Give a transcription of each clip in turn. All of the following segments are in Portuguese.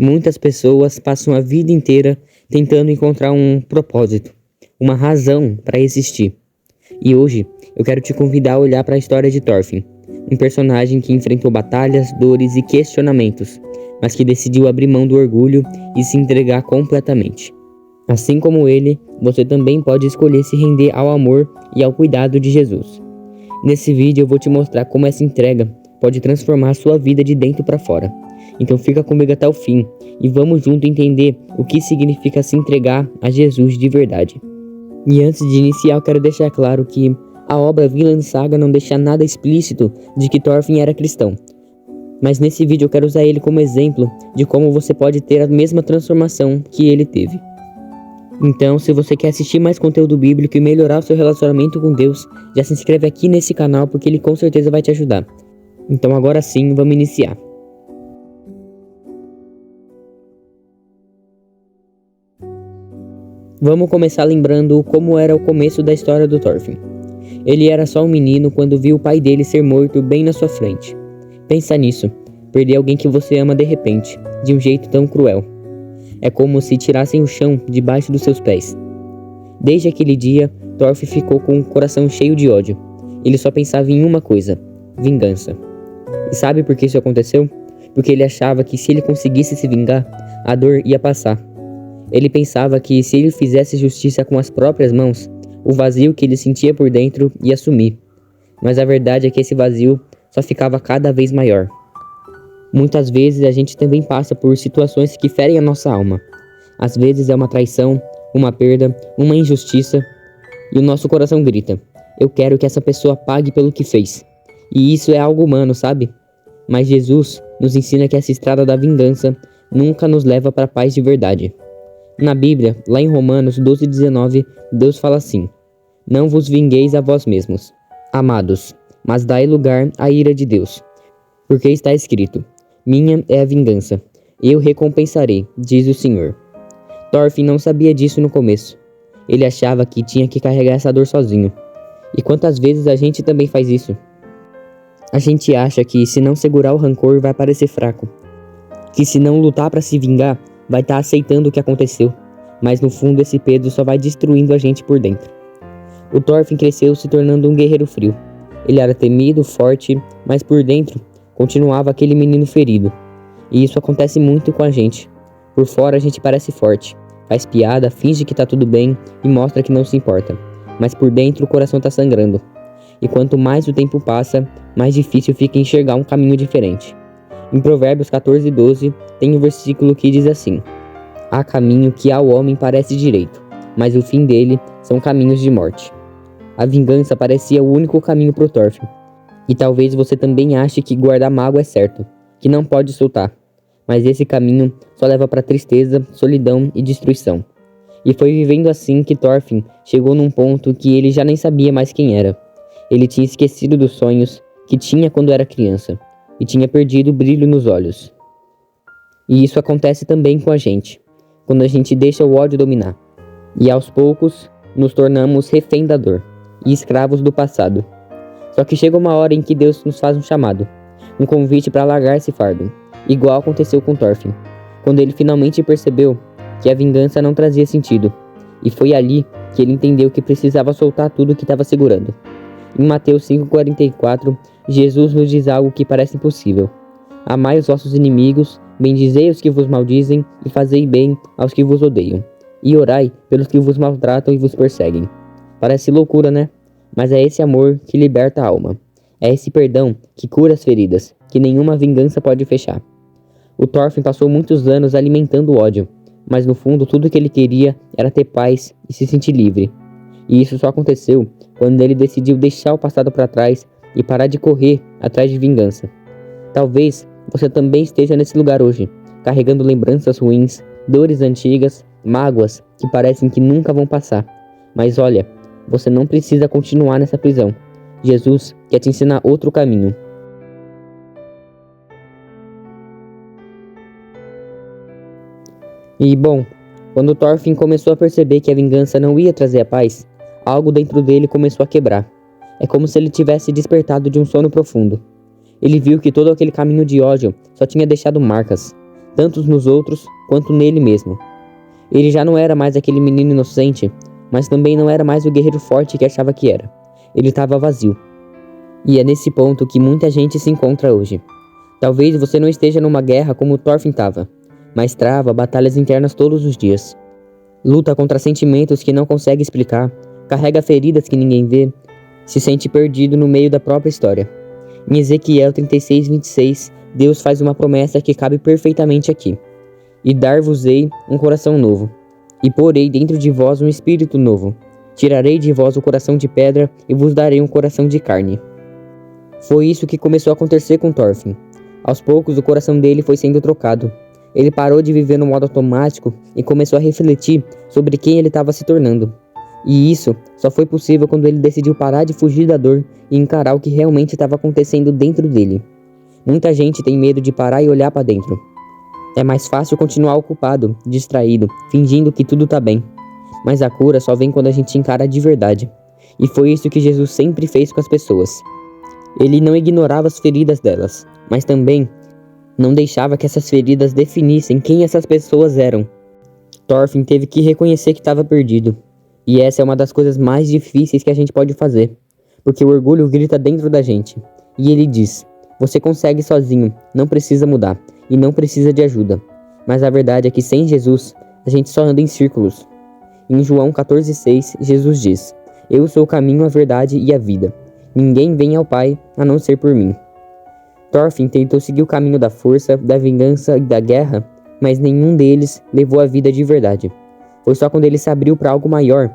Muitas pessoas passam a vida inteira tentando encontrar um propósito, uma razão para existir. E hoje eu quero te convidar a olhar para a história de Thorfinn, um personagem que enfrentou batalhas, dores e questionamentos, mas que decidiu abrir mão do orgulho e se entregar completamente. Assim como ele, você também pode escolher se render ao amor e ao cuidado de Jesus. Nesse vídeo eu vou te mostrar como essa entrega pode transformar a sua vida de dentro para fora. Então fica comigo até o fim e vamos junto entender o que significa se entregar a Jesus de verdade. E antes de iniciar eu quero deixar claro que a obra Vinland Saga não deixa nada explícito de que Thorfinn era cristão. Mas nesse vídeo eu quero usar ele como exemplo de como você pode ter a mesma transformação que ele teve. Então, se você quer assistir mais conteúdo bíblico e melhorar o seu relacionamento com Deus, já se inscreve aqui nesse canal porque ele com certeza vai te ajudar. Então agora sim, vamos iniciar. Vamos começar lembrando como era o começo da história do Thorfinn. Ele era só um menino quando viu o pai dele ser morto bem na sua frente. Pensa nisso, perder alguém que você ama de repente, de um jeito tão cruel. É como se tirassem o chão debaixo dos seus pés. Desde aquele dia, Thorfinn ficou com o coração cheio de ódio. Ele só pensava em uma coisa: vingança. E sabe por que isso aconteceu? Porque ele achava que se ele conseguisse se vingar, a dor ia passar. Ele pensava que se ele fizesse justiça com as próprias mãos, o vazio que ele sentia por dentro ia sumir. Mas a verdade é que esse vazio só ficava cada vez maior. Muitas vezes a gente também passa por situações que ferem a nossa alma. Às vezes é uma traição, uma perda, uma injustiça, e o nosso coração grita: eu quero que essa pessoa pague pelo que fez. E isso é algo humano, sabe? Mas Jesus nos ensina que essa estrada da vingança nunca nos leva para a paz de verdade. Na Bíblia, lá em Romanos 12:19, Deus fala assim: não vos vingueis a vós mesmos, amados, mas dai lugar à ira de Deus. Porque está escrito: minha é a vingança, eu recompensarei, diz o Senhor. Thorfinn não sabia disso no começo. Ele achava que tinha que carregar essa dor sozinho. E quantas vezes a gente também faz isso? A gente acha que se não segurar o rancor vai parecer fraco, que se não lutar para se vingar, vai estar aceitando o que aconteceu, mas no fundo esse peso só vai destruindo a gente por dentro. O Thorfinn cresceu se tornando um guerreiro frio. Ele era temido, forte, mas por dentro continuava aquele menino ferido. E isso acontece muito com a gente. Por fora a gente parece forte, faz piada, finge que tá tudo bem e mostra que não se importa, mas por dentro o coração tá sangrando. E quanto mais o tempo passa, mais difícil fica enxergar um caminho diferente. Em Provérbios 14:12, tem um versículo que diz assim: há caminho que ao homem parece direito, mas o fim dele são caminhos de morte. A vingança parecia o único caminho para o Thorfinn. E talvez você também ache que guardar mágoa é certo, que não pode soltar. Mas esse caminho só leva para tristeza, solidão e destruição. E foi vivendo assim que Thorfinn chegou num ponto que ele já nem sabia mais quem era. Ele tinha esquecido dos sonhos que tinha quando era criança. E tinha perdido o brilho nos olhos. E isso acontece também com a gente, quando a gente deixa o ódio dominar. E aos poucos, nos tornamos refém da dor e escravos do passado. Só que chega uma hora em que Deus nos faz um chamado, um convite para largar esse fardo, igual aconteceu com Thorfinn, quando ele finalmente percebeu que a vingança não trazia sentido. E foi ali que ele entendeu que precisava soltar tudo que estava segurando. Em Mateus 5:44, Jesus nos diz algo que parece impossível: amai os vossos inimigos, bendizei os que vos maldizem e fazei bem aos que vos odeiam, e orai pelos que vos maltratam e vos perseguem. Parece loucura, né? Mas é esse amor que liberta a alma. É esse perdão que cura as feridas, que nenhuma vingança pode fechar. O Thorfinn passou muitos anos alimentando o ódio, mas no fundo tudo que ele queria era ter paz e se sentir livre. E isso só aconteceu quando ele decidiu deixar o passado para trás e parar de correr atrás de vingança. Talvez você também esteja nesse lugar hoje, carregando lembranças ruins, dores antigas, mágoas que parecem que nunca vão passar. Mas olha, você não precisa continuar nessa prisão. Jesus quer te ensinar outro caminho. E bom, quando Thorfinn começou a perceber que a vingança não ia trazer a paz, algo dentro dele começou a quebrar. É como se ele tivesse despertado de um sono profundo. Ele viu que todo aquele caminho de ódio só tinha deixado marcas. tanto nos outros quanto nele mesmo. Ele já não era mais aquele menino inocente, mas também não era mais o guerreiro forte que achava que era. Ele estava vazio. E é nesse ponto que muita gente se encontra hoje. Talvez você não esteja numa guerra como Thorfinn estava, mas trava batalhas internas todos os dias. Luta contra sentimentos que não consegue explicar, carrega feridas que ninguém vê, se sente perdido no meio da própria história. Em Ezequiel 36:26, Deus faz uma promessa que cabe perfeitamente aqui. E dar-vos-ei um coração novo, e porei dentro de vós um espírito novo. Tirarei de vós o coração de pedra e vos darei um coração de carne. Foi isso que começou a acontecer com Thorfinn. Aos poucos o coração dele foi sendo trocado. Ele parou de viver no modo automático e começou a refletir sobre quem ele estava se tornando. E isso só foi possível quando ele decidiu parar de fugir da dor e encarar o que realmente estava acontecendo dentro dele. Muita gente tem medo de parar e olhar para dentro. É mais fácil continuar ocupado, distraído, fingindo que tudo tá bem. Mas a cura só vem quando a gente encara de verdade. E foi isso que Jesus sempre fez com as pessoas. Ele não ignorava as feridas delas, mas também não deixava que essas feridas definissem quem essas pessoas eram. Thorfinn teve que reconhecer que estava perdido. E essa é uma das coisas mais difíceis que a gente pode fazer. Porque o orgulho grita dentro da gente. E ele diz: você consegue sozinho, não precisa mudar. E não precisa de ajuda. Mas a verdade é que sem Jesus, a gente só anda em círculos. Em João 14,6, Jesus diz: eu sou o caminho, a verdade e a vida. Ninguém vem ao Pai a não ser por mim. Thorfinn tentou seguir o caminho da força, da vingança e da guerra, mas nenhum deles levou a vida de verdade. Foi só quando ele se abriu para algo maior,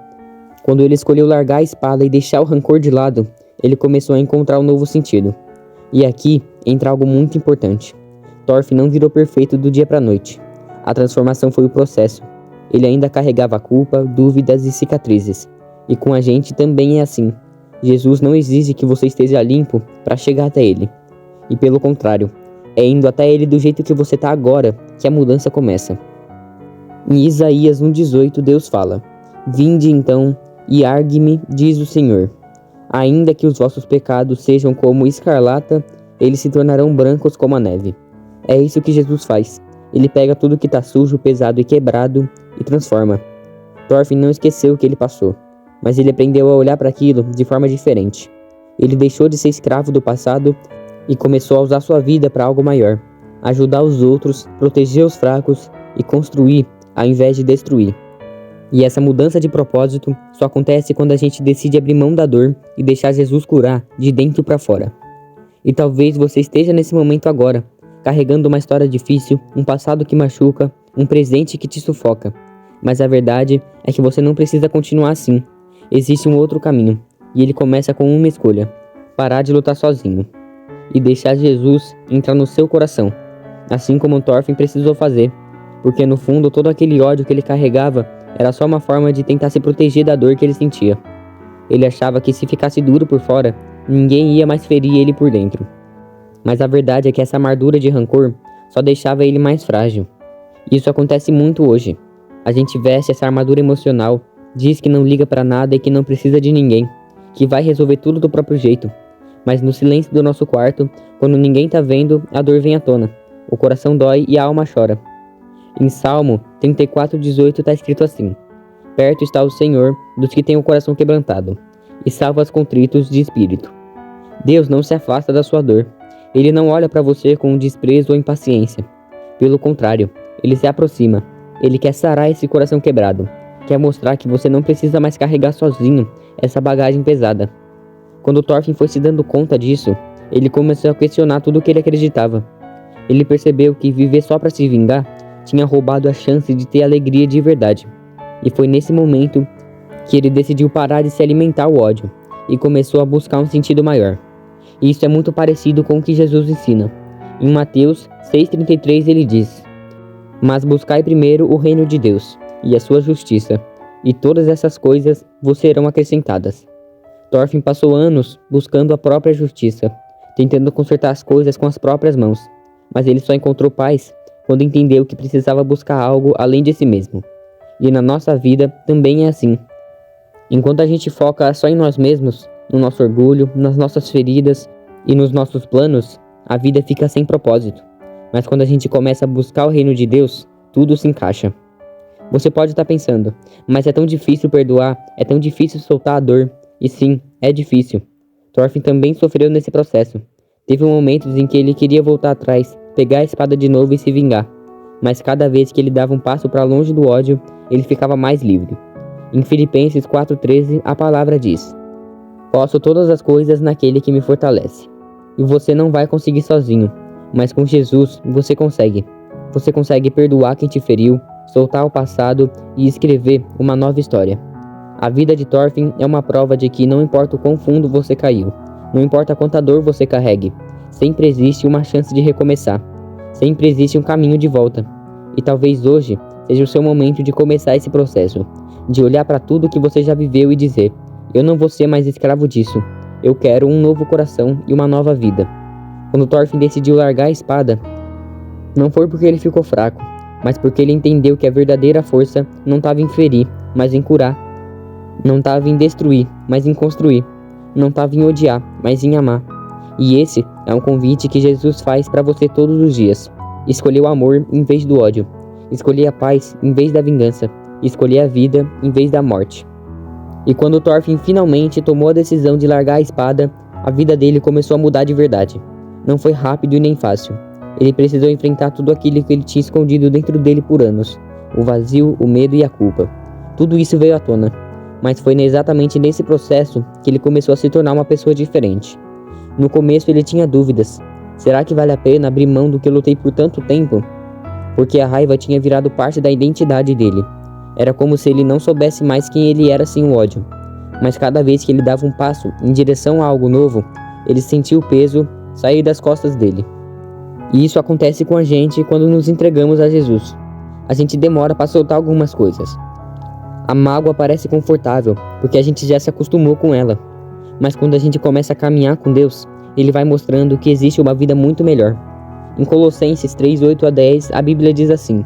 quando ele escolheu largar a espada e deixar o rancor de lado, ele começou a encontrar um novo sentido. E aqui entra algo muito importante. Thorfinn não virou perfeito do dia para a noite. A transformação foi o processo. Ele ainda carregava culpa, dúvidas e cicatrizes. E com a gente também é assim. Jesus não exige que você esteja limpo para chegar até Ele. E pelo contrário, é indo até Ele do jeito que você está agora que a mudança começa. Em Isaías 1,18 Deus fala: vinde então e argue-me, diz o Senhor. Ainda que os vossos pecados sejam como escarlata, eles se tornarão brancos como a neve. É isso que Jesus faz. Ele pega tudo que está sujo, pesado e quebrado e transforma. Thorfinn não esqueceu o que ele passou, mas ele aprendeu a olhar para aquilo de forma diferente. Ele deixou de ser escravo do passado e começou a usar sua vida para algo maior. Ajudar os outros, proteger os fracos e construir ao invés de destruir. E essa mudança de propósito só acontece quando a gente decide abrir mão da dor e deixar Jesus curar de dentro para fora. E talvez você esteja nesse momento agora, carregando uma história difícil, um passado que machuca, um presente que te sufoca. Mas a verdade é que você não precisa continuar assim. Existe um outro caminho, e ele começa com uma escolha: parar de lutar sozinho e deixar Jesus entrar no seu coração, assim como Thorfinn precisou fazer, porque no fundo todo aquele ódio que ele carregava era só uma forma de tentar se proteger da dor que ele sentia. Ele achava que se ficasse duro por fora, ninguém ia mais ferir ele por dentro. Mas a verdade é que essa amargura de rancor só deixava ele mais frágil. Isso acontece muito hoje. A gente veste essa armadura emocional, diz que não liga pra nada e que não precisa de ninguém, que vai resolver tudo do próprio jeito. Mas no silêncio do nosso quarto, quando ninguém tá vendo, a dor vem à tona. O coração dói e a alma chora. Em Salmo 34:18 tá escrito assim: perto está o Senhor dos que têm o coração quebrantado, e salva os contritos de espírito. Deus não se afasta da sua dor. Ele não olha para você com desprezo ou impaciência. Pelo contrário, ele se aproxima. Ele quer sarar esse coração quebrado. Quer mostrar que você não precisa mais carregar sozinho essa bagagem pesada. Quando Thorfinn foi se dando conta disso, ele começou a questionar tudo o que ele acreditava. Ele percebeu que viver só para se vingar tinha roubado a chance de ter alegria de verdade. E foi nesse momento que ele decidiu parar de se alimentar o ódio e começou a buscar um sentido maior. E isso é muito parecido com o que Jesus ensina. Em Mateus 6,33 ele diz: mas buscai primeiro o reino de Deus e a sua justiça, e todas essas coisas vos serão acrescentadas. Thorfinn passou anos buscando a própria justiça, tentando consertar as coisas com as próprias mãos, mas ele só encontrou paz quando entendeu que precisava buscar algo além de si mesmo. E na nossa vida também é assim. Enquanto a gente foca só em nós mesmos, no nosso orgulho, nas nossas feridas e nos nossos planos, a vida fica sem propósito. Mas quando a gente começa a buscar o reino de Deus, tudo se encaixa. Você pode estar pensando, mas é tão difícil perdoar, é tão difícil soltar a dor. E sim, é difícil. Thorfinn também sofreu nesse processo. Teve momentos em que ele queria voltar atrás, pegar a espada de novo e se vingar. Mas cada vez que ele dava um passo para longe do ódio, ele ficava mais livre. Em Filipenses 4,13, a palavra diz: Posso todas as coisas naquele que me fortalece. E você não vai conseguir sozinho, mas com Jesus você consegue. Você consegue perdoar quem te feriu, soltar o passado e escrever uma nova história. A vida de Thorfinn é uma prova de que não importa o quão fundo você caiu, não importa quanta dor você carregue, sempre existe uma chance de recomeçar. Sempre existe um caminho de volta. E talvez hoje seja o seu momento de começar esse processo, de olhar para tudo que você já viveu e dizer: eu não vou ser mais escravo disso. Eu quero um novo coração e uma nova vida. Quando Thorfinn decidiu largar a espada, não foi porque ele ficou fraco, mas porque ele entendeu que a verdadeira força não estava em ferir, mas em curar. Não estava em destruir, mas em construir. Não estava em odiar, mas em amar. E esse é um convite que Jesus faz para você todos os dias. Escolher o amor em vez do ódio. Escolher a paz em vez da vingança. Escolher a vida em vez da morte. E quando Thorfinn finalmente tomou a decisão de largar a espada, a vida dele começou a mudar de verdade. Não foi rápido e nem fácil. Ele precisou enfrentar tudo aquilo que ele tinha escondido dentro dele por anos. O vazio, o medo e a culpa. Tudo isso veio à tona. Mas foi exatamente nesse processo que ele começou a se tornar uma pessoa diferente. No começo ele tinha dúvidas. Será que vale a pena abrir mão do que eu lutei por tanto tempo? Porque a raiva tinha virado parte da identidade dele. Era como se ele não soubesse mais quem ele era sem o ódio. Mas cada vez que ele dava um passo em direção a algo novo, ele sentia o peso sair das costas dele. E isso acontece com a gente quando nos entregamos a Jesus. A gente demora para soltar algumas coisas. A mágoa parece confortável, porque a gente já se acostumou com ela. Mas quando a gente começa a caminhar com Deus, Ele vai mostrando que existe uma vida muito melhor. Em Colossenses 3:8-10, a Bíblia diz assim: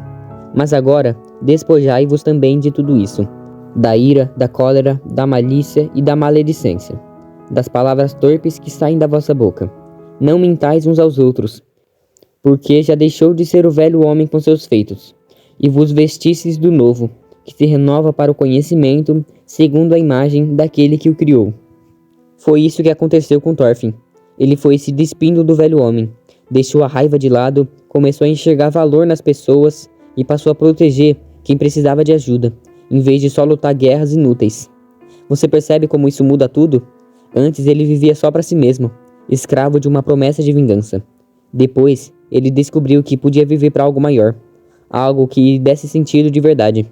Mas agora, despojai-vos também de tudo isso, da ira, da cólera, da malícia e da maledicência, das palavras torpes que saem da vossa boca. Não mintais uns aos outros, porque já deixou de ser o velho homem com seus feitos, e vos vestistes do novo, que se renova para o conhecimento, segundo a imagem daquele que o criou. Foi isso que aconteceu com Thorfinn. Ele foi se despindo do velho homem, deixou a raiva de lado, começou a enxergar valor nas pessoas e passou a proteger quem precisava de ajuda, em vez de só lutar guerras inúteis. Você percebe como isso muda tudo? Antes ele vivia só para si mesmo, escravo de uma promessa de vingança. Depois, ele descobriu que podia viver para algo maior, algo que desse sentido de verdade.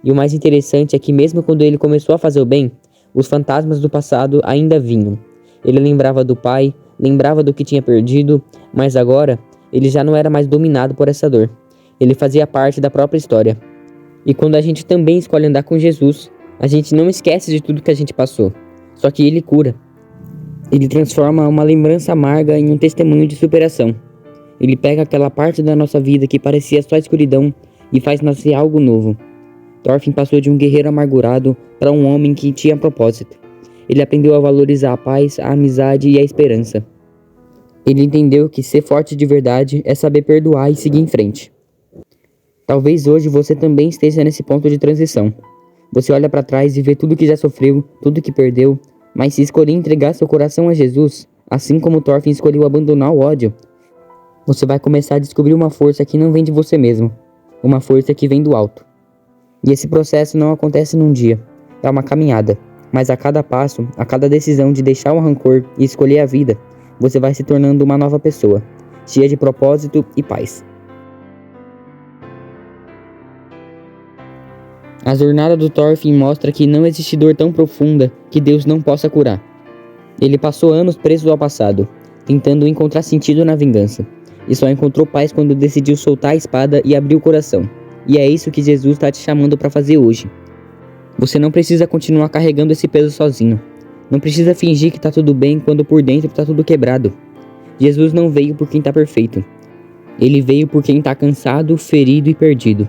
E o mais interessante é que mesmo quando ele começou a fazer o bem, os fantasmas do passado ainda vinham. Ele lembrava do pai, lembrava do que tinha perdido, mas agora ele já não era mais dominado por essa dor. Ele fazia parte da própria história. E quando a gente também escolhe andar com Jesus, a gente não esquece de tudo que a gente passou. Só que ele cura. Ele transforma uma lembrança amarga em um testemunho de superação. Ele pega aquela parte da nossa vida que parecia só escuridão e faz nascer algo novo. Thorfinn passou de um guerreiro amargurado para um homem que tinha propósito. Ele aprendeu a valorizar a paz, a amizade e a esperança. Ele entendeu que ser forte de verdade é saber perdoar e seguir em frente. Talvez hoje você também esteja nesse ponto de transição. Você olha para trás e vê tudo que já sofreu, tudo que perdeu, mas se escolher entregar seu coração a Jesus, assim como Thorfinn escolheu abandonar o ódio, você vai começar a descobrir uma força que não vem de você mesmo, uma força que vem do alto. E esse processo não acontece num dia, é uma caminhada, mas a cada passo, a cada decisão de deixar o rancor e escolher a vida, você vai se tornando uma nova pessoa, cheia de propósito e paz. A jornada do Thorfinn mostra que não existe dor tão profunda que Deus não possa curar. Ele passou anos preso ao passado, tentando encontrar sentido na vingança, e só encontrou paz quando decidiu soltar a espada e abrir o coração. E é isso que Jesus está te chamando para fazer hoje. Você não precisa continuar carregando esse peso sozinho. Não precisa fingir que está tudo bem quando por dentro está tudo quebrado. Jesus não veio por quem está perfeito. Ele veio por quem está cansado, ferido e perdido.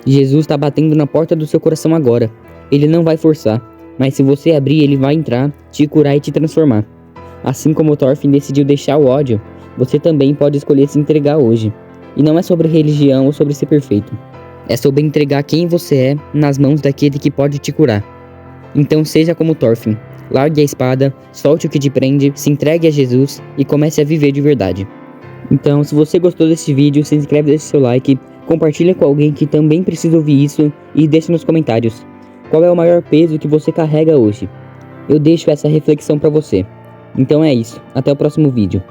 Jesus está batendo na porta do seu coração agora. Ele não vai forçar, mas se você abrir, ele vai entrar, te curar e te transformar. Assim como Thorfinn decidiu deixar o ódio, você também pode escolher se entregar hoje. E não é sobre religião ou sobre ser perfeito. É sobre entregar quem você é nas mãos daquele que pode te curar. Então seja como Thorfinn. Largue a espada, solte o que te prende, se entregue a Jesus e comece a viver de verdade. Então, se você gostou desse vídeo, se inscreve, deixe seu like, compartilha com alguém que também precisa ouvir isso e deixe nos comentários qual é o maior peso que você carrega hoje. Eu deixo essa reflexão para você. Então é isso, até o próximo vídeo.